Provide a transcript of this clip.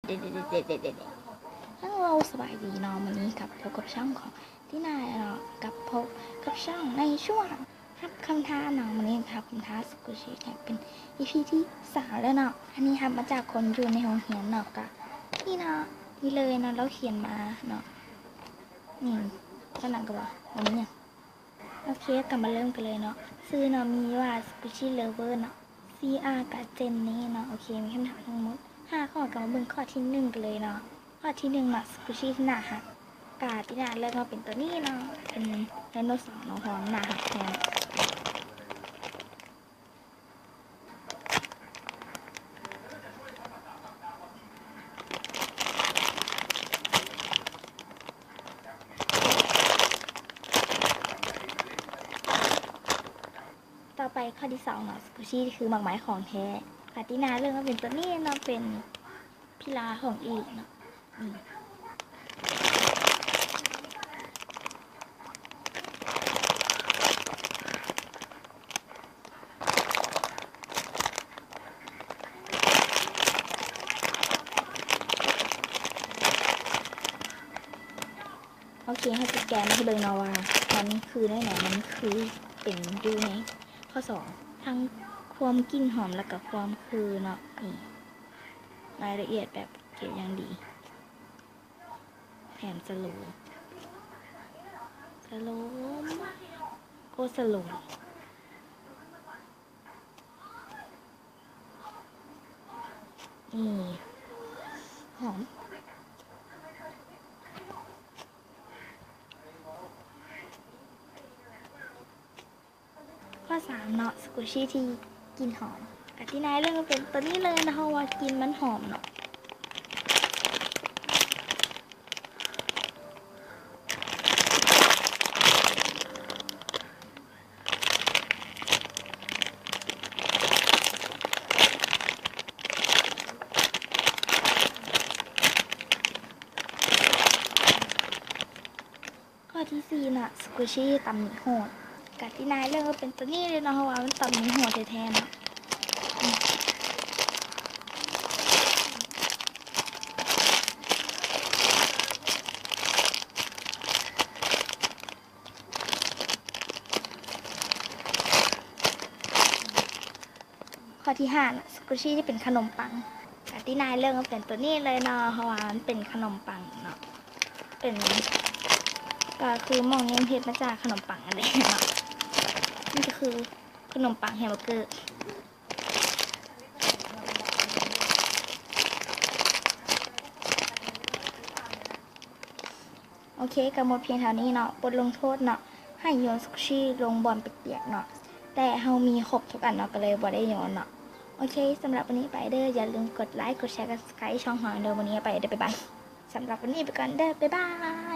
ฮัลโหลสบายดีเนาะวันนี้กับพบกับช่องของที่นายเนาะกับพบกับช่องในช่วงรับคำท้าเนาะวันนี้ครับคำท้าสกุชิเนี่ยเป็น EP ที่3แล้วเนาะอันนี้ครับมาจากคนอยู่ในห้องเรียนเนาะกะนี่เนาะนี่เลยเนาะเราเขียนมาเนาะนี่ขนาดกับว่าวันนี้เนี่ยโอเคกลับมาเริ่มกันเลยเนาะซื้อเนาะมีว่าสกุชิเลเวอร์เนาะ CR กับเจนนี่เนาะโอเคมีคำถามทั้งหมด5 ข้อกลับมาเบิ่งข้อที่1กันเลยเนาะข้อที่1เนาะสกุชิที่หน้าหักกาที่หน้าเลือกมาเป็นตัวนี้เนาะเป็นไดโนเสาร์เนาะหอมหน้าหักแทนต่อไปข้อที่2เนาะสกุชิคือหมากไม้ของแท้กาที่หน้าเลือกมาเป็นตัวนี้เนาะเป็นพิลาของอีกเนาะโอเคให้สแกนมาให้เบิ่งเนาะว่ามันคือได้ไหนมันคือเป็นดูไหนข้อ2ทั้งความกลิ่นหอมแล้วก็ความคือเนาะนี่รายละเอียดแบบเก็บอย่างดีแถมสโลว์โคสโลว์นี่หอมข้อ3เนาะสกุชี่ที่กลิ่นหอมกับที่นายเลือกมาเป็นตัวนี้เลยนะคะว่ากินมันหอมเนาะข้อที่4น่ะสกุชี่ตำหนิโหดกับที่นายเลือกมาเป็นตัวนี้เลยนะคะว่ามันตำหนิโหดแท้ๆเนาะข้อที่5นะสกุชี่ที่เป็นขนมปังกับที่นายเลือกมาเป็นตัวนี้เลยเนาะเพราะว่ามันเป็นขนมปังเนาะเป็นก็คือมองเน้นเพชรมาจากขนมปังอะไรเนาะนี่ก็คือขนมปังแฮมเบอร์เกอร์โอเคกับหมดเพียงเท่านี้เนาะบทลงโทษเนาะให้โยนสกุชี่ลงบอลเปียกๆเนาะแต่เฮามีครบทุกอันเนาะก็เลยบ่ได้โยนเนาะโอเคสำหรับวันนี้ไปเด้ออย่าลืมกดไลค์กดแชร์กด subscribe ช่องหอยเด้อวันนี้ไปเด้อบ๊ายบายสำหรับวันนี้ไปก่อนเด้อบ๊ายบาย